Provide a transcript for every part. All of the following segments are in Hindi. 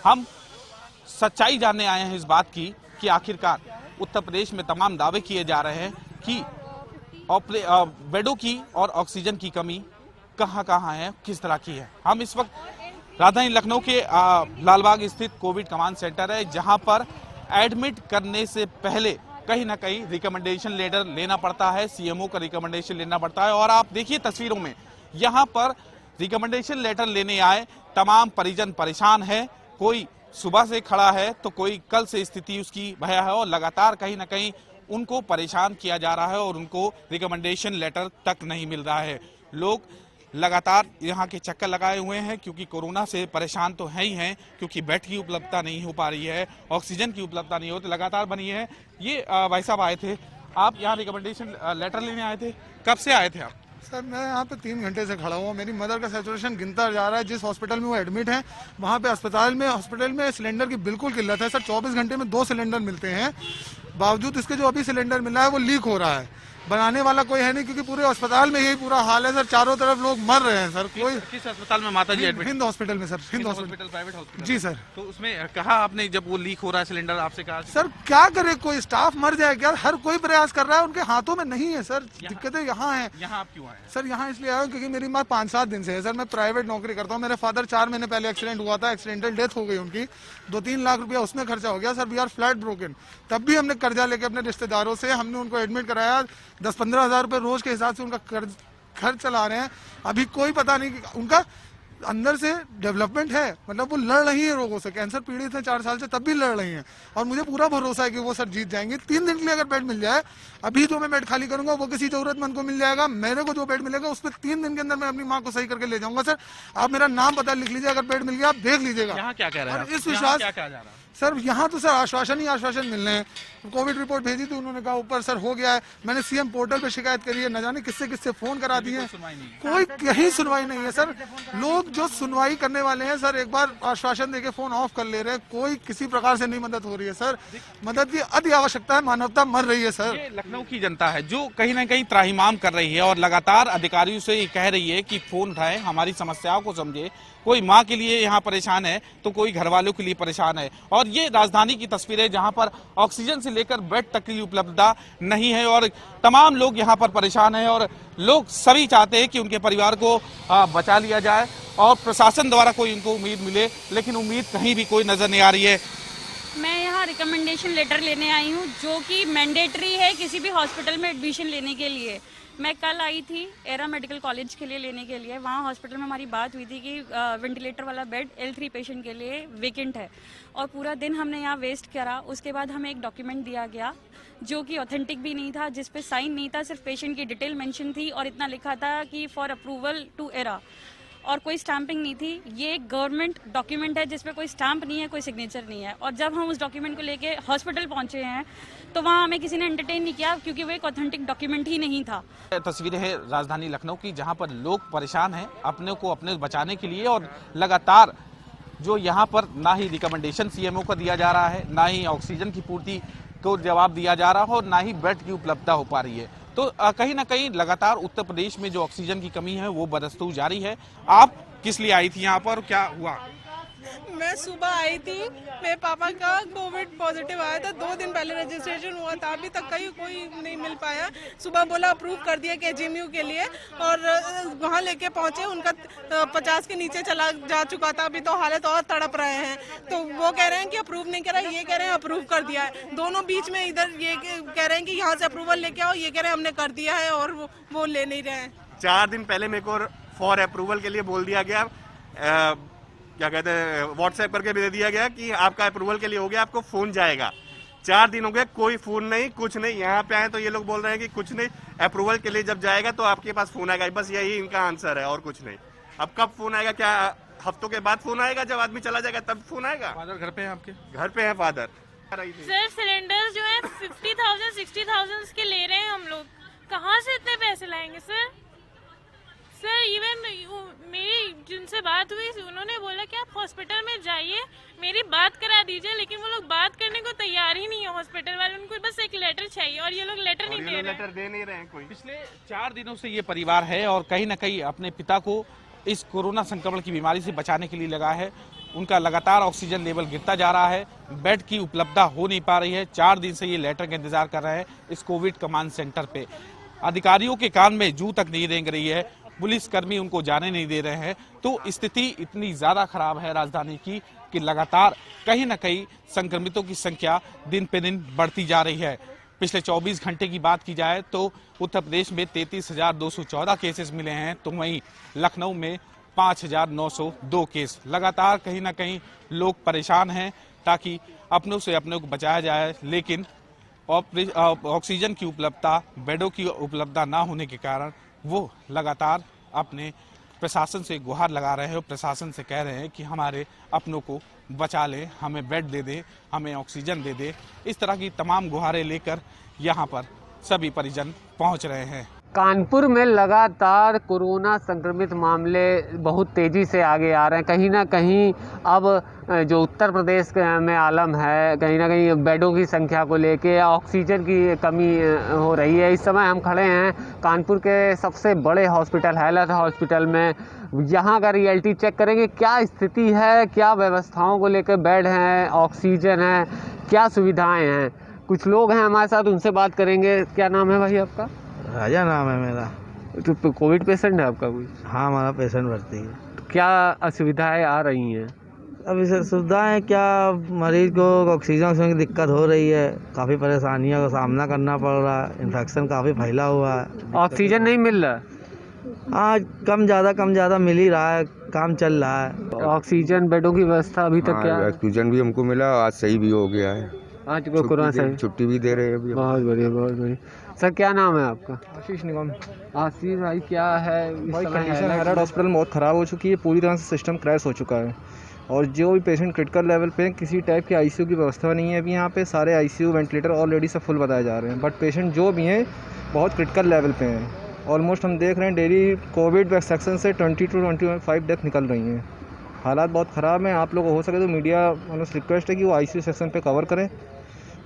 हम सच्चाई जानने आए हैं इस बात की कि आखिरकार उत्तर प्रदेश में तमाम दावे किए जा रहे हैं कि बेडों की और ऑक्सीजन की कमी कहां है, किस तरह की है। हम इस वक्त राजधानी लखनऊ के लालबाग स्थित कोविड कमांड सेंटर है, जहां पर एडमिट करने से पहले कहीं ना कहीं रिकमेंडेशन लेटर लेना पड़ता है, सीएमओ का रिकमेंडेशन लेना पड़ता है। और आप देखिए तस्वीरों में, यहां पर रिकमेंडेशन लेटर लेने आए तमाम परिजन परेशान है। कोई सुबह से खड़ा है तो कोई कल से स्थिति उसकी भया है और लगातार कहीं ना कहीं उनको परेशान किया जा रहा है और उनको रिकमेंडेशन लेटर तक नहीं मिल रहा है। लोग लगातार यहाँ के चक्कर लगाए हुए हैं क्योंकि कोरोना से परेशान तो है ही हैं, क्योंकि बेड की उपलब्धता नहीं हो पा रही है, ऑक्सीजन की उपलब्धता नहीं हो, तो लगातार बनी है। ये भाई साहब आए थे, आप यहाँ रिकमेंडेशन लेटर लेने आए थे, कब से आए थे आप? सर मैं यहाँ पे 3 घंटे से खड़ा हुआ। मेरी मदर का सैचुरेशन गिनता जा रहा है। जिस हॉस्पिटल में वो एडमिट है वहाँ पे हॉस्पिटल में सिलेंडर की बिल्कुल किल्लत है सर। 24 घंटे में 2 सिलेंडर मिलते हैं, बावजूद इसके जो अभी सिलेंडर मिला है वो लीक हो रहा है। बनाने वाला कोई है नहीं, क्योंकि पूरे अस्पताल में यही पूरा हाल है सर। चारों तरफ लोग मर रहे हैं सर। कोई किस अस्पताल में माता जी एडमिट? हिंद हॉस्पिटल में सर। हिंद हॉस्पिटल, प्राइवेट हॉस्पिटल जी सर। तो उसमें कहा आपने, जब वो लीक हो रहा है सिलेंडर, आपसे कहा? सर क्या करे, कोई स्टाफ मर जाए क्या? हर कोई प्रयास कर रहा है, उनके हाथों में नहीं है सर। दिक्कतें यहाँ है। यहाँ आप क्यों आए सर? यहाँ इसलिए आया हूँ क्योंकि मेरी माँ 5-7 दिन से है सर। मैं प्राइवेट नौकरी करता हूँ। मेरे फादर 4 महीने पहले एक्सीडेंट हुआ था, एक्सीडेंटल डेथ हो गई उनकी। 2-3 लाख रुपया उसमें खर्चा हो गया sir. We are flat broken. तब भी हमने कर्जा लेके अपने रिश्तेदारों से हमने उनको एडमिट कराया। 10-15 हज़ार रुपये रोज के हिसाब से उनका खर्च चला रहे हैं। अभी कोई पता नहीं कि उनका अंदर से डेवलपमेंट है, मतलब वो लड़ रही है रोगों से। कैंसर पीड़ित है 4 साल से, तब भी लड़ रही हैं। और मुझे पूरा भरोसा है कि वो सर जीत जाएंगे। 3 दिन के लिए अगर बेड मिल जाए, अभी जो मैं बेड खाली करूंगा वो किसी जरूरतमंद को मिल जाएगा। मेरे को जो बेड मिलेगा उस पर 3 दिन के अंदर मैं अपनी माँ को सही करके ले जाऊंगा सर। आप मेरा नाम पता लिख लीजिए, अगर बेड मिल गया आप देख लीजिएगा। यहाँ क्या कह रहे हैं? इस विश्वास क्या कहा जा रहा है सर? यहाँ तो सर आश्वासन ही आश्वासन मिल रहे हैं। कोविड रिपोर्ट भेजी थी, उन्होंने कहा ऊपर सर हो गया है। मैंने सीएम पोर्टल पे शिकायत करी है, न जाने किससे किससे फोन करा दिए हैं, कोई कहीं सुनवाई नहीं है सर। लोग जो सुनवाई करने वाले हैं सर, एक बार आश्वासन देके फोन ऑफ कर ले रहे हैं। कोई किसी प्रकार से नहीं मदद हो रही है सर। मदद की अति आवश्यकता है, मानवता मर रही है सर। ये लखनऊ की जनता है जो कहीं ना कहीं त्राहिमाम कर रही है और लगातार अधिकारियों से ये कह रही है कि फोन उठाएं, हमारी समस्याओं को समझे। कोई माँ के लिए यहाँ परेशान है तो कोई घर वालों के लिए परेशान है। और ये राजधानी की तस्वीर है जहाँ पर ऑक्सीजन से लेकर बेड तक की उपलब्धता नहीं है और तमाम लोग यहाँ पर परेशान हैं। और लोग सभी चाहते हैं कि उनके परिवार को बचा लिया जाए और प्रशासन द्वारा कोई उनको उम्मीद मिले, लेकिन उम्मीद कहीं भी कोई नजर नहीं आ रही है। मैं यहाँ रिकमेंडेशन लेटर लेने आई हूँ, जो कि मैंडेटरी है किसी भी हॉस्पिटल में एडमिशन लेने के लिए। मैं कल आई थी एरा मेडिकल कॉलेज के लिए लेने के लिए। वहाँ हॉस्पिटल में हमारी बात हुई थी कि वेंटिलेटर वाला बेड L3 पेशेंट के लिए वेकेंट है, और पूरा दिन हमने यहाँ वेस्ट करा। उसके बाद हमें एक डॉक्यूमेंट दिया गया जो कि ऑथेंटिक भी नहीं था, जिस पे साइन नहीं था, सिर्फ पेशेंट की डिटेल मेंशन थी और इतना लिखा था कि फॉर अप्रूवल टू एरा, और कोई स्टैंपिंग नहीं थी। ये एक गवर्नमेंट डॉक्यूमेंट है जिसपे कोई स्टैंप नहीं है, कोई सिग्नेचर नहीं है। और जब हम उस डॉक्यूमेंट को लेके हॉस्पिटल पहुंचे हैं तो वहाँ हमें किसी ने एंटरटेन नहीं किया, क्योंकि वो एक ऑथेंटिक डॉक्यूमेंट ही नहीं था। तस्वीरें हैं राजधानी लखनऊ की, जहाँ पर लोग परेशान हैं अपने बचाने के लिए। और लगातार जो यहाँ पर ना ही रिकमेंडेशन सीएमओ का दिया जा रहा है, ना ही ऑक्सीजन की पूर्ति को जवाब दिया जा रहा है, और ना ही बेड की उपलब्धता हो पा रही है। तो कहीं ना कहीं लगातार उत्तर प्रदेश में जो ऑक्सीजन की कमी है वो बरसती जारी है। आप किस लिए आई थी यहाँ पर, क्या हुआ? मैं सुबह आई थी, मेरे पापा का कोविड पॉजिटिव आया था। 2 दिन पहले रजिस्ट्रेशन हुआ था, अभी तक कहीं कोई नहीं मिल पाया। सुबह बोला अप्रूव कर दिया KGMU के लिए, और वहाँ लेके पहुँचे, उनका 50 के नीचे चला जा चुका था। अभी तो हालत और तड़प रहे हैं। तो वो कह रहे हैं कि अप्रूव नहीं करा, ये कह रहे हैं अप्रूव कर दिया है। दोनों बीच में इधर ये कह रहे हैं कि यहाँ से अप्रूवल लेके आओ, ये कह रहे हैं हमने कर दिया है, और वो ले नहीं रहे हैं। 4 दिन पहले मेरे को फॉर अप्रूवल के लिए बोल दिया गया, क्या कहते हैं, व्हाट्सएप करके दे दिया गया कि आपका अप्रूवल के लिए हो गया, आपको फोन जाएगा। 4 दिन हो गए, कोई फोन नहीं, कुछ नहीं। यहाँ पे आए तो ये लोग बोल रहे हैं कि कुछ नहीं, अप्रूवल के लिए जब जाएगा तो आपके पास फोन आएगा। बस यही इनका आंसर है और कुछ नहीं। अब कब फोन आएगा? क्या हफ्तों के बाद फोन आएगा? जब आदमी चला जाएगा तब फोन आएगा? फादर घर पे हैं आपके? घर पे है फादर। सर सिलेंडर जो है 50,000 60,000 के ले रहे हैं हम लोग, कहाँ से इतने पैसे लाएंगे सर? सर इवन मेरी जिनसे बात हुई उन्होंने बोला कि आप हॉस्पिटल में जाइए, मेरी बात करा दीजिए, लेकिन वो लोग बात करने को तैयार ही नहीं है हॉस्पिटल वाले। उनको बस एक लेटर चाहिए और ये लोग लेटर नहीं दे रहे हैं। कोई पिछले 4 दिनों से ये परिवार है और कहीं ना कहीं अपने पिता को इस कोरोना संक्रमण की बीमारी से बचाने के लिए लगा है। उनका लगातार ऑक्सीजन लेवल गिरता जा रहा है, बेड की उपलब्धता हो नहीं पा रही है। 4 दिन से ये लेटर का इंतजार कर रहे हैं इस कोविड कमांड सेंटर पे। अधिकारियों के कान में जू तक नहीं रेंग रही है, पुलिसकर्मी उनको जाने नहीं दे रहे हैं। तो स्थिति इतनी ज्यादा खराब है राजधानी की कि लगातार कहीं ना कहीं संक्रमितों की संख्या दिन पे दिन बढ़ती जा रही है। पिछले 24 घंटे की बात की जाए तो उत्तर प्रदेश में 33,214 केसेस मिले हैं, तो वहीं लखनऊ में 5,902 केस। लगातार कहीं ना कहीं लोग परेशान हैं ताकि अपनों से अपने को बचाया जाए, लेकिन ऑक्सीजन की उपलब्धता, बेडों की उपलब्धता ना होने के कारण वो लगातार अपने प्रशासन से गुहार लगा रहे हैं और प्रशासन से कह रहे हैं कि हमारे अपनों को बचा ले, हमें बेड दे दे, हमें ऑक्सीजन दे दे। इस तरह की तमाम गुहारें लेकर यहाँ पर सभी परिजन पहुँच रहे हैं। कानपुर में लगातार कोरोना संक्रमित मामले बहुत तेज़ी से आगे आ रहे हैं। कहीं ना कहीं अब जो उत्तर प्रदेश में आलम है, कहीं ना कहीं बेडों की संख्या को लेके ऑक्सीजन की कमी हो रही है। इस समय हम खड़े हैं कानपुर के सबसे बड़े हॉस्पिटल हेल्थ हॉस्पिटल में। यहाँ का रियलिटी चेक करेंगे क्या स्थिति है, क्या व्यवस्थाओं को लेकर, बेड हैं, ऑक्सीजन है, क्या सुविधाएँ हैं। कुछ लोग हैं हमारे साथ, उनसे बात करेंगे। क्या नाम है भाई आपका? राजा नाम है मेरा। तो कोविड पेशेंट है आपका कोई? हाँ, हमारा पेशेंट भर्ती है। तो क्या असुविधाएं आ रही हैं? अभी सर सुविधाएँ क्या, मरीज को ऑक्सीजन की दिक्कत हो रही है, काफ़ी परेशानियों का सामना करना पड़ रहा है, इन्फेक्शन काफ़ी फैला हुआ है। ऑक्सीजन नहीं मिल रहा? हाँ, कम ज़्यादा मिल ही रहा है, काम चल रहा है। ऑक्सीजन बेडों की व्यवस्था अभी तक क्या है? ऑक्सीजन भी हमको मिला, आज सही भी हो गया है। आज को कोरोना से छुट्टी भी दे रहे हैं अभी। बहुत बढ़िया। सर क्या नाम है आपका? आशीष निगम। आशीष भाई, क्या है भाई कंडीशन हैराड हॉस्पिटल में बहुत ख़राब हो चुकी है, पूरी तरह से सिस्टम क्रैश हो चुका है और जो भी पेशेंट क्रिटिकल लेवल पे किसी टाइप की आईसीयू की व्यवस्था नहीं है। अभी यहाँ पे सारे आईसीयू वेंटिलेटर ऑलरेडी सब फुल बताए जा रहे हैं, बट पेशेंट जो भी हैं बहुत क्रिटिकल लेवल पे हैं। ऑलमोस्ट हम देख रहे हैं डेली कोविड सेक्शन से 20 to 25 डेथ निकल रही हैं। हालात बहुत ख़राब हैं। आप लोग हो सके तो मीडिया रिक्वेस्ट है कि वो आईसीयू सेक्शन पे कवर करें।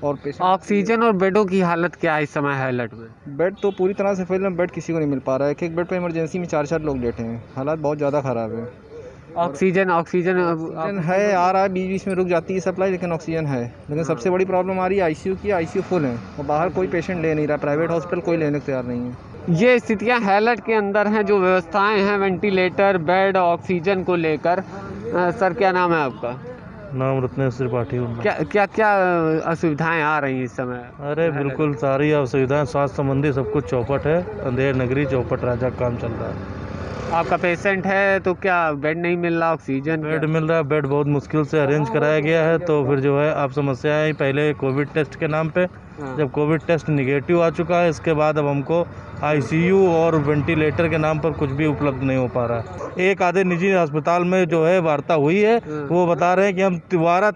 और ऑक्सीजन और बेडों की हालत क्या है इस समय हालत में? बेड तो पूरी तरह से फिल है, बेड किसी को नहीं मिल पा रहा है। एक बेड पे इमरजेंसी में 4 लोग लेटे हैं। हालात बहुत ज़्यादा ख़राब है। ऑक्सीजन है, आ रहा है, बीच में रुक जाती है सप्लाई, लेकिन ऑक्सीजन है। लेकिन सबसे बड़ी प्रॉब्लम आ रही है आईसीयू की। आईसीयू फुल है और बाहर कोई पेशेंट ले नहीं रहा, प्राइवेट हॉस्पिटल कोई लेने को तैयार नहीं है। ये स्थितियां हैलट के अंदर हैं, जो व्यवस्थाएं हैं वेंटिलेटर, बेड, ऑक्सीजन को लेकर। सर क्या नाम है आपका? नाम रत्नेश त्रिपाठी। क्या असुविधाएं आ रही हैं इस समय? अरे बिल्कुल सारी असुविधाएं, स्वास्थ्य संबंधी सब कुछ चौपट है। अंधेर नगरी चौपट राजा काम चल रहा है। आपका पेशेंट है तो क्या बेड नहीं मिल रहा, ऑक्सीजन? बेड मिल रहा है, बेड बहुत मुश्किल से अरेंज कराया गया है। तो फिर जो है आप समस्या है पहले कोविड टेस्ट के नाम पे, जब कोविड टेस्ट निगेटिव आ चुका है, इसके बाद अब हमको आईसीयू और वेंटिलेटर के नाम पर कुछ भी उपलब्ध नहीं हो पा रहा है। एक आधे निजी अस्पताल में जो है वार्ता हुई है, वो बता रहे हैं कि हम तिबारा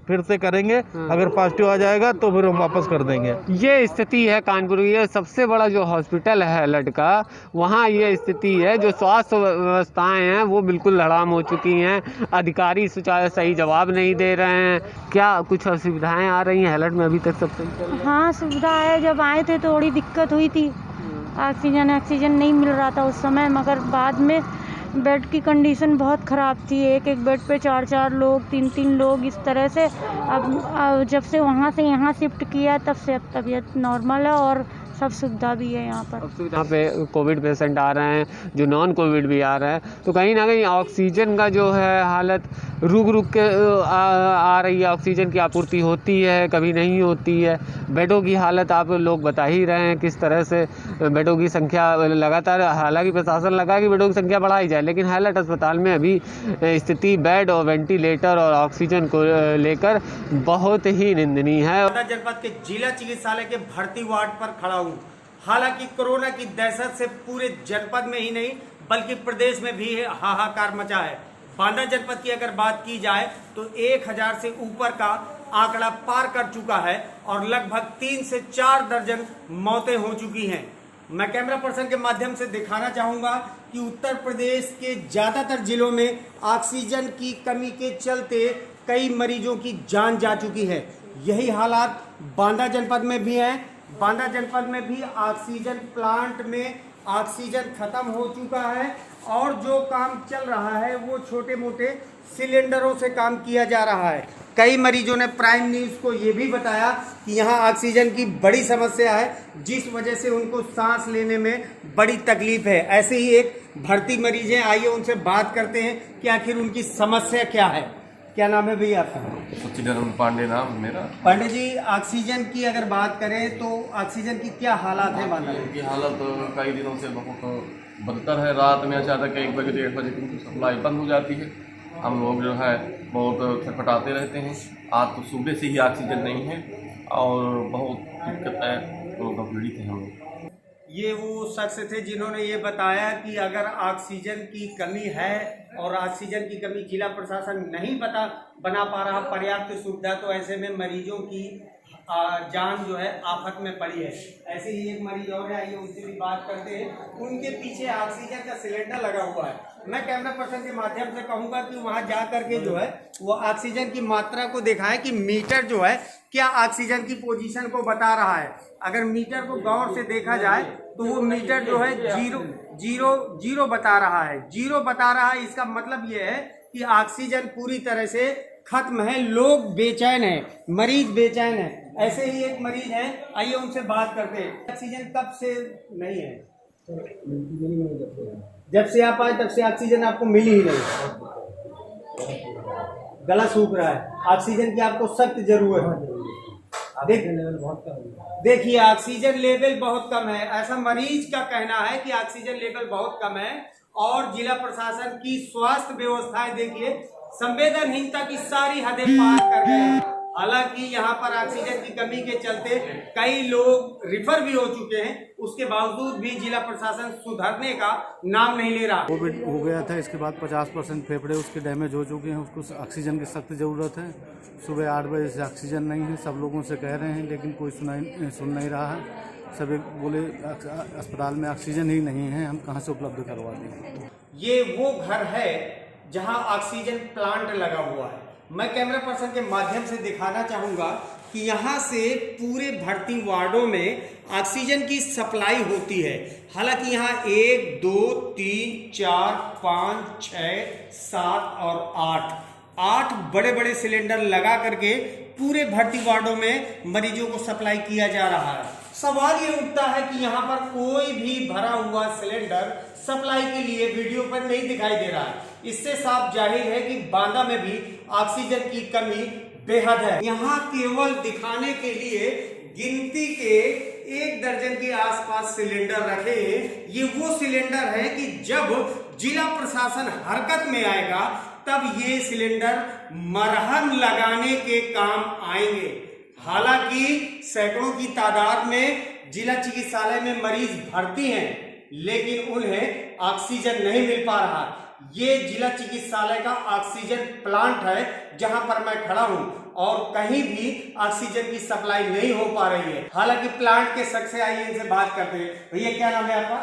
फिर से करेंगे, अगर पॉजिटिव आ जाएगा तो फिर हम वापस कर देंगे। ये स्थिति है कानपुर। ये सबसे बड़ा जो हॉस्पिटल है हेल्थ का, वहाँ ये स्थिति है। जो स्वास्थ्य व्यवस्थाएं हैं वो बिल्कुल हड़ाम हो चुकी हैं। अधिकारी सही जवाब नहीं दे रहे हैं। क्या कुछ असुविधाएं आ रही हैं हेल्थ में अभी तक? सब सही? हाँ, सुविधा है। जब आए थे थोड़ी दिक्कत हुई थी, ऑक्सीजन नहीं मिल रहा था उस समय, मगर बाद में बेड की कंडीशन बहुत ख़राब थी। एक बेड पे 4 लोग, 3 लोग, इस तरह से। अब जब से वहाँ से यहाँ शिफ्ट किया तब से अब तबीयत नॉर्मल है और सब सुविधा भी है यहाँ पर। यहाँ पे कोविड पेशेंट आ रहे हैं, जो नॉन कोविड भी आ रहे हैं, तो कहीं ना कहीं ऑक्सीजन का जो है हालत रुक के आ रही है। ऑक्सीजन की आपूर्ति होती है, कभी नहीं होती है। बेडों की हालत आप लोग बता ही रहे हैं किस तरह से बेडों की संख्या लगातार, हालांकि प्रशासन लगा कि बेडों की संख्या बढ़ाई जाए, लेकिन हालत अस्पताल में अभी स्थिति बेड और वेंटिलेटर और ऑक्सीजन को लेकर बहुत ही निंदनीय है। जनपद के जिला चिकित्सालय के भर्ती वार्ड पर खड़ा हूँ। हालांकि कोरोना की दहशत से पूरे जनपद में ही नहीं बल्कि प्रदेश में भी हाहाकार मचा है। बांदा जनपद की अगर बात की जाए तो 1000 से ऊपर का आंकड़ा पार कर चुका है और लगभग 3 से 4 दर्जन मौतें हो चुकी हैं। मैं कैमरा पर्सन के माध्यम से दिखाना चाहूंगा कि उत्तर प्रदेश के ज्यादातर जिलों में ऑक्सीजन की कमी के चलते कई मरीजों की जान जा चुकी है। यही हालात बांदा जनपद में भी है। बांदा जनपद में भी ऑक्सीजन प्लांट में ऑक्सीजन खत्म हो चुका है और जो काम चल रहा है वो छोटे मोटे सिलेंडरों से काम किया जा रहा है। कई मरीजों ने प्राइम न्यूज़ को ये भी बताया कि यहाँ ऑक्सीजन की बड़ी समस्या है, जिस वजह से उनको सांस लेने में बड़ी तकलीफ है। ऐसे ही एक भर्ती मरीज हैं, आइए उनसे बात करते हैं कि आखिर उनकी समस्या क्या है। क्या नाम है भैया आपका? सच्चिदानंद पांडे नाम मेरा। पांडे जी, ऑक्सीजन की अगर बात करें तो ऑक्सीजन की क्या हालात है? इनकी हालत कई दिनों से बहुत बदतर है। रात में अचानक 1 बजे 1:30 बजे की सप्लाई बंद हो जाती है। हम लोग जो है बहुत छटपटाते रहते हैं। आज तो सुबह से ही ऑक्सीजन नहीं है और बहुत दिक्कत है, लोग पीड़ित हैं हम लोग। ये वो शख्स थे जिन्होंने ये बताया कि अगर ऑक्सीजन की कमी है और ऑक्सीजन की कमी जिला प्रशासन नहीं बना पा रहा पर्याप्त सुविधा, तो ऐसे में मरीजों की जान जो है आफत में पड़ी है। ऐसे ही एक मरीज और है, आइए उनसे भी बात करते हैं। उनके पीछे ऑक्सीजन का सिलेंडर लगा हुआ है। मैं कैमरा पर्सन के माध्यम से कहूँगा कि वहाँ जा करके जो है वो ऑक्सीजन की मात्रा को दिखाएं कि मीटर जो है क्या ऑक्सीजन की पोजीशन को बता रहा है। अगर मीटर को गौर से देखा जाए तो वो मीटर जो है जीरो बता रहा है। जीरो बता रहा है, इसका मतलब ये है कि ऑक्सीजन पूरी तरह से खत्म है। लोग बेचैन हैं, मरीज बेचैन है। ऐसे ही एक मरीज है, आइए उनसे बात करते हैं। ऑक्सीजन कब से नहीं है? जब से आप आए तब से ऑक्सीजन आपको मिली ही नहीं। गला सूख रहा है, ऑक्सीजन की आपको सख्त जरूरत है। देखिए ऑक्सीजन लेवल बहुत कम है, ऐसा मरीज का कहना है कि ऑक्सीजन लेवल बहुत कम है। और जिला प्रशासन की स्वास्थ्य व्यवस्थाएं देखिए संवेदनहीनता की सारी हदें पार कर गए हैं। हालांकि यहाँ पर ऑक्सीजन की कमी के चलते कई लोग रिफर भी हो चुके हैं, उसके बावजूद भी जिला प्रशासन सुधरने का नाम नहीं ले रहा। कोविड हो गया था, इसके बाद 50% फेफड़े उसके डैमेज हो चुके हैं। उसको ऑक्सीजन की सख्त ज़रूरत है। सुबह 8 बजे से ऑक्सीजन नहीं है, सब लोगों से कह रहे हैं, लेकिन कोई सुन नहीं रहा है। सभी बोले अस्पताल में ऑक्सीजन ही नहीं है, हम कहाँ से उपलब्ध करवा दें। ये वो घर है जहां ऑक्सीजन प्लांट लगा हुआ है। मैं कैमरा पर्सन के माध्यम से दिखाना चाहूँगा कि यहाँ से पूरे भर्ती वार्डों में ऑक्सीजन की सप्लाई होती है। हालांकि यहाँ 1, 2, 3, 4, 5, 6, 7 और 8 बड़े बड़े सिलेंडर लगा करके पूरे भर्ती वार्डों में मरीजों को सप्लाई किया जा रहा है। सवाल ये उठता है कि यहाँ पर कोई भी भरा हुआ सिलेंडर सप्लाई के लिए वीडियो पर नहीं दिखाई दे रहा है। इससे साफ जाहिर है कि बांदा में भी ऑक्सीजन की कमी बेहद है। यहाँ केवल दिखाने के लिए गिनती के 1 दर्जन के आसपास सिलेंडर रखे हैं। ये वो सिलेंडर है कि जब जिला प्रशासन हरकत में आएगा तब ये सिलेंडर मरहम लगाने के काम आएंगे। हालांकि सैकड़ों की तादाद में जिला चिकित्सालय में मरीज भर्ती हैं, लेकिन उन्हें ऑक्सीजन नहीं मिल पा रहा। ये जिला चिकित्सालय का ऑक्सीजन प्लांट है जहां पर मैं खड़ा हूं और कहीं भी ऑक्सीजन की सप्लाई नहीं हो पा रही है। हालांकि प्लांट के शख्स से आइए इनसे बात करते हैं। भैया क्या नाम है आपका?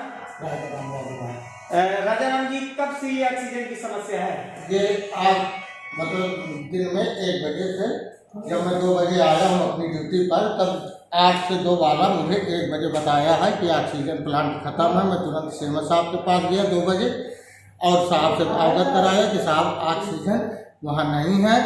राजा राम जी, कब से ये ऑक्सीजन की समस्या है? ये आज मतलब दिन में 1 बजे से, जब मैं 2 बजे आया हूँ अपनी ड्यूटी पर, तब 8 से 2 वाला मुझे 1 बजे बताया है कि ऑक्सीजन प्लांट खत्म है। मैं तुरंत सीएम साहब के पास गया 2 बजे और साहब से अवगत कराया कि साहब ऑक्सीजन वहाँ नहीं है,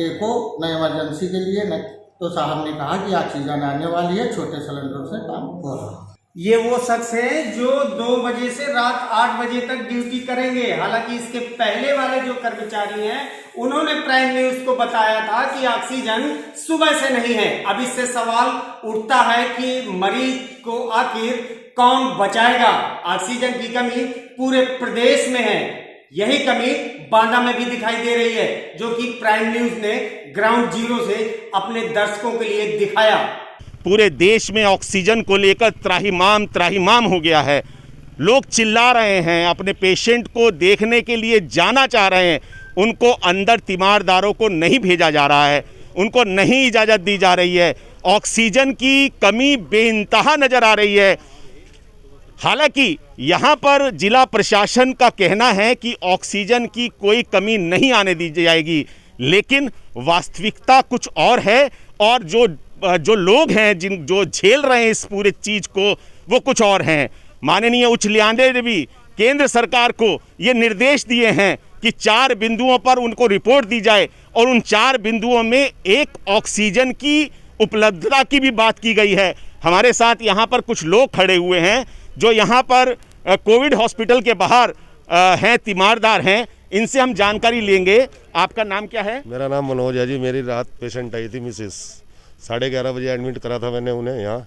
एको न इमरजेंसी के लिए न। तो साहब ने कहा कि ऑक्सीजन आने वाली है, छोटे सिलेंडर से काम हो रहा है। ये वो शख्स है जो 2 बजे से रात 8 बजे तक ड्यूटी करेंगे। हालांकि इसके पहले वाले जो कर्मचारी हैं उन्होंने प्राइम न्यूज को बताया था कि ऑक्सीजन सुबह से नहीं है। अब इससे सवाल उठता है कि मरीज को आखिर कौन बचाएगा? ऑक्सीजन की कमी पूरे प्रदेश में है, यही कमी बांदा में भी दिखाई दे रही है, जो कि प्राइम न्यूज ने ग्राउंड जीरो से अपने दर्शकों के लिए दिखाया। पूरे देश में ऑक्सीजन को लेकर त्राहिमाम हो गया है। लोग चिल्ला रहे हैं, अपने पेशेंट को देखने के लिए जाना चाह रहे हैं, उनको अंदर तीमारदारों को नहीं भेजा जा रहा है, उनको नहीं इजाज़त दी जा रही है। ऑक्सीजन की कमी बेइंतहा नज़र आ रही है। हालांकि यहाँ पर जिला प्रशासन का कहना है कि ऑक्सीजन की कोई कमी नहीं आने दी जाएगी, लेकिन वास्तविकता कुछ और है और जो लोग हैं जो झेल रहे हैं इस पूरे चीज़ को, वो कुछ और हैं। माननीय उच्च न्यायालय ने भी केंद्र सरकार को ये निर्देश दिए हैं कि 4 बिंदुओं पर उनको रिपोर्ट दी जाए और उन 4 बिंदुओं में एक ऑक्सीजन की उपलब्धता की भी बात की गई है। हमारे साथ यहाँ पर कुछ लोग खड़े हुए हैं जो यहाँ पर कोविड हॉस्पिटल के बाहर हैं, तीमारदार हैं। इनसे हम जानकारी लेंगे। आपका नाम क्या है? मेरा नाम मनोज है जी। मेरी रात पेशेंट आई थी मिसेस, 11:30 बजे एडमिट करा था मैंने उन्हें यहाँ।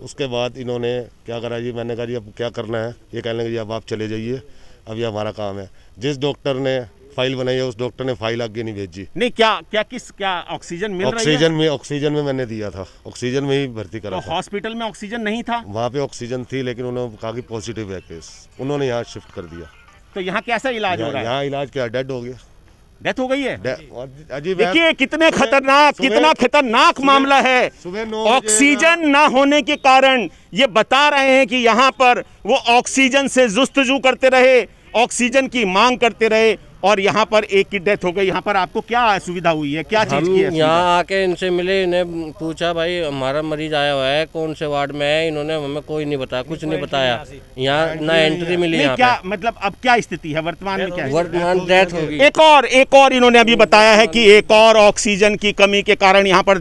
उसके बाद इन्होंने क्या करा जी, मैंने कहा जी अब क्या करना है। ये कहने लगे जी अब आप चले जाइए, अब ये हमारा काम है। जिस डॉक्टर ने फाइल बनाई है उस डॉक्टर ने फाइल आगे नहीं भेजी। नहीं, क्या ऑक्सीजन मिल रही है? ऑक्सीजन में मैंने दिया था, ऑक्सीजन में ही भर्ती करा तो था। हॉस्पिटल में ऑक्सीजन नहीं था? वहाँ पे ऑक्सीजन थी लेकिन उन्होंने कहा कि पॉजिटिव है केस, उन्होंने यहाँ शिफ्ट कर दिया। तो यहाँ कैसा इलाज हो रहा है? यहाँ इलाज क्या, डेड हो गया। डेथ हो गई है? देखिए कितना खतरनाक मामला है। ऑक्सीजन ना होने के कारण ये बता रहे हैं कि यहाँ पर वो ऑक्सीजन से जुस्तजू करते रहे, ऑक्सीजन की मांग करते रहे और यहाँ पर एक की डेथ हो गई। यहाँ पर आपको क्या सुविधा हुई है, क्या चीज की है? यहाँ आके इनसे मिले, इन्हें पूछा भाई हमारा मरीज आया हुआ है, कौन से वार्ड में है। इन्होंने हमें कोई नहीं बताया, कुछ नहीं बताया। यहाँ ना एंट्री मिली। यहाँ क्या मतलब अब क्या स्थिति है वर्तमान में? क्या है? वर्तमान डेथ होगी। एक और इन्होंने अभी बताया है कि एक और ऑक्सीजन की कमी के कारण यहाँ पर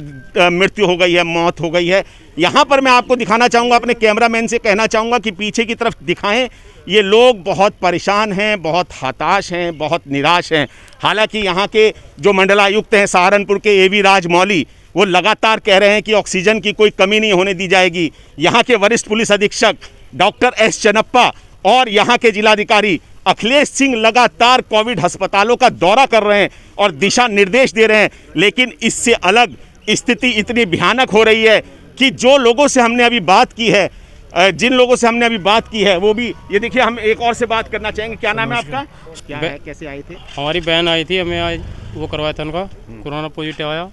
मृत्यु हो गई है, मौत हो गई है। यहाँ पर मैं आपको दिखाना चाहूँगा, अपने कैमरामैन से कहना चाहूँगा कि पीछे की तरफ दिखाएं। ये लोग बहुत परेशान हैं, बहुत हताश हैं, बहुत निराश हैं। हालांकि यहाँ के जो मंडलायुक्त हैं सहारनपुर के एवी राजमौली, वो लगातार कह रहे हैं कि ऑक्सीजन की कोई कमी नहीं होने दी जाएगी। यहाँ के वरिष्ठ पुलिस अधीक्षक डॉक्टर एस चन्नप्पा और यहाँ के जिलाधिकारी अखिलेश सिंह लगातार कोविड अस्पतालों का दौरा कर रहे हैं और दिशा निर्देश दे रहे हैं। लेकिन इससे अलग स्थिति इतनी भयानक हो रही है कि जो लोगों से हमने अभी बात की है, जिन लोगों से हमने अभी बात की है वो भी, ये देखिए हम एक और से बात करना चाहेंगे। क्या नाम है आपका? क्या है, कैसे आए थे? हमारी बहन आई थी, हमें आज वो करवाया था, उनका कोरोना पॉजिटिव आया।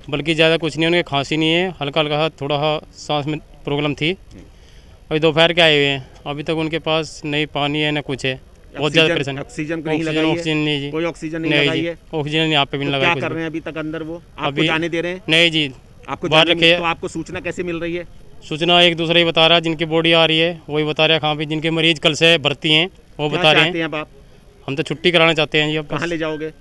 बल्कि ज़्यादा कुछ नहीं, उनके खांसी नहीं है, हल्का हल्का थोड़ा सांस में प्रॉब्लम थी। अभी दोपहर के आए हुए हैं, अभी तक उनके पास नहीं पानी है न कुछ है, बहुत ज़्यादा परेशानी। ऑक्सीजन ऑक्सीजन नहीं जी, कोई ऑक्सीजन नहीं लगाई है? ऑक्सीजन यहाँ पे भी नहीं लगाई। क्या कर रहे हैं अभी तक अंदर? वो आपको जाने दे रहे हैं? नहीं जी, आपको बाहर रखे। तो आपको सूचना कैसे मिल रही है? सूचना एक दूसरे ही बता रहा है, जिनकी बॉडी आ रही है वही बता रहा है। कहाँ पे जिनके मरीज कल से भर्ती हैं वो बता रहे हैं। आप? हम तो छुट्टी कराना चाहते हैं जी। अब कहाँ ले जाओगे?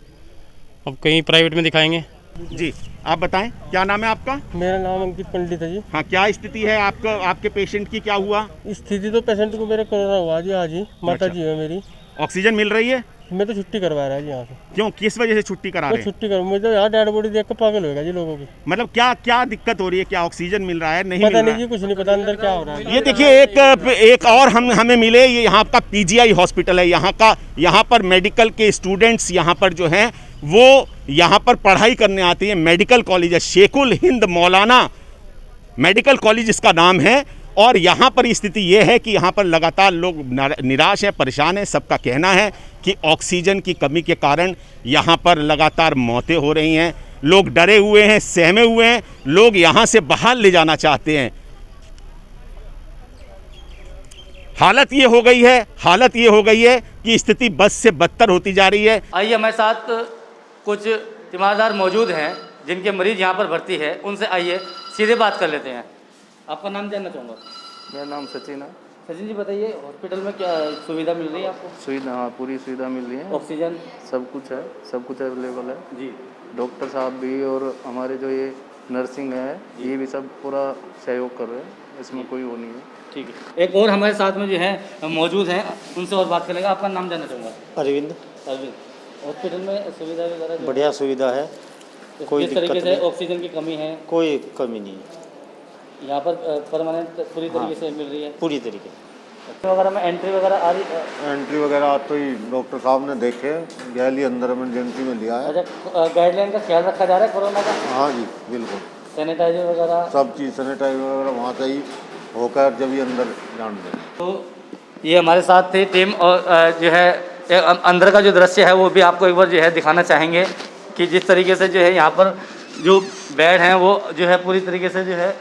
अब कहीं प्राइवेट में दिखाएंगे जी। आप बताएं, क्या नाम है आपका? मेरा नाम अंकित पंडित है जी। हाँ, क्या स्थिति है आपका, आपके पेशेंट की क्या हुआ? स्थिति तो पेशेंट को मेरे कोरोना हुआ जी आज ही। माता जी है मेरी। ऑक्सीजन मिल रही है? मैं तो छुट्टी करवा रहा है जी यहाँ से। क्यों, किस वजह से छुट्टी करा रहे हैं? छुट्टी कर, मुझे तो यहाँ डेड बॉडी देख कर पागल होगा जी लोगों की। मतलब क्या दिक्कत हो रही है? क्या ऑक्सीजन मिल रहा है, नहीं पता मिल रहा नहीं जी, कुछ नहीं पता अंदर क्या हो रहा है। ये देखिए एक और हमें मिले, ये यहाँ का पीजीआई हॉस्पिटल है। यहाँ पर मेडिकल के स्टूडेंट्स यहाँ पर जो हैं वो यहाँ पर पढ़ाई करने आते हैं। मेडिकल कॉलेज है, शेखुल हिंद मौलाना मेडिकल कॉलेज इसका नाम है। और यहाँ पर स्थिति ये है कि यहाँ पर लगातार लोग निराश हैं, परेशान हैं। सबका कहना है कि ऑक्सीजन की कमी के कारण यहाँ पर लगातार मौतें हो रही हैं। लोग डरे हुए हैं, सहमे हुए हैं, लोग यहाँ से बाहर ले जाना चाहते हैं। हालत ये हो गई है कि स्थिति बद से बदतर होती जा रही है। आइए, हमारे साथ कुछ तीमारदार मौजूद हैं जिनके मरीज यहाँ पर भर्ती है, उनसे आइए सीधे बात कर लेते हैं। आपका नाम जानना चाहूँगा। मेरा नाम सचिन है। सचिन जी, बताइए हॉस्पिटल में क्या सुविधा मिल रही है आपको? सुविधा, हाँ, पूरी सुविधा मिल रही है। ऑक्सीजन सब कुछ है, सब कुछ अवेलेबल है जी। डॉक्टर साहब भी और हमारे जो ये नर्सिंग है ये भी सब पूरा सहयोग कर रहे हैं, इसमें कोई वो नहीं है। ठीक है, एक और हमारे साथ में जो है मौजूद हैं, उनसे और बात करेंगे। आपका नाम जानना चाहूँगा। अरविंद। हॉस्पिटल में सुविधा वगैरह बढ़िया सुविधा है, कोई दिक्कत तरीके से ऑक्सीजन की कमी है? कोई कमी नहीं है यहाँ पर। परमानेंट पूरी तरीके से मिल रही है? पूरी तरीके वगैरह में एंट्री वगैरह आ रही है? एंट्री वगैरह आज तो ही डॉक्टर साहब ने देखे, गैली अंदर इमरजेंसी में लिया है। अच्छा, गाइडलाइन का ख्याल रखा जा रहा है कोरोना का? हाँ जी, बिल्कुल। सैनिटाइजर वगैरह सब चीज़, सैनिटाइजर वगैरह वहाँ से ही होकर जब ये अंदर जान दें। तो ये हमारे साथ थे टीम, और जो है अंदर का जो दृश्य है वो भी आपको एक बार जो है दिखाना चाहेंगे कि जिस तरीके से जो है यहाँ पर जो बेड हैं वो जो है पूरी तरीके से जो है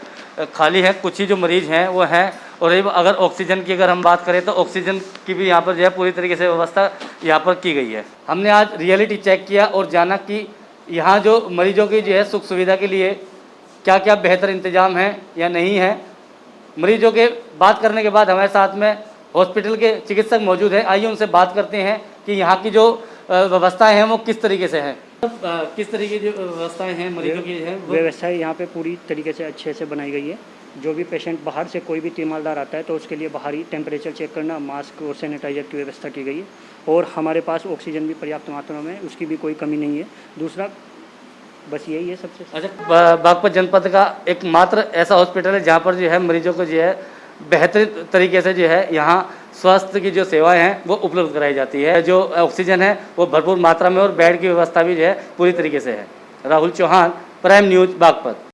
खाली है। कुछ ही जो मरीज हैं वो हैं। और अगर ऑक्सीजन की अगर हम बात करें तो ऑक्सीजन की भी यहाँ पर जो है पूरी तरीके से व्यवस्था यहाँ पर की गई है। हमने आज रियलिटी चेक किया और जाना कि यहाँ जो मरीजों की जो है सुख सुविधा के लिए क्या क्या बेहतर इंतजाम है या नहीं है। मरीजों के बात करने के बाद हमारे साथ में हॉस्पिटल के चिकित्सक मौजूद हैं। आइए उनसे बात करते हैं कि यहाँ की जो व्यवस्थाएं हैं वो किस तरीके से हैं? किस तरीके की जो व्यवस्थाएं हैं मरीजों की है व्यवस्था यहाँ पे पूरी तरीके से अच्छे से बनाई गई है। जो भी पेशेंट बाहर से कोई भी तीमारदार आता है तो उसके लिए बाहरी टेम्परेचर चेक करना, मास्क और सैनिटाइजर की व्यवस्था की गई है और हमारे पास ऑक्सीजन भी पर्याप्त मात्रा में है, उसकी भी कोई कमी नहीं है। दूसरा बस यही है सबसे। अच्छा, बागपत जनपद का एकमात्र ऐसा हॉस्पिटल है जहाँ पर जो है मरीजों को जो है बेहतर तरीके से जो है यहाँ स्वास्थ्य की जो सेवाएं हैं वो उपलब्ध कराई जाती है। जो ऑक्सीजन है वो भरपूर मात्रा में और बेड की व्यवस्था भी जो है पूरी तरीके से है। Rahul Chauhan, prime news, Baghpat.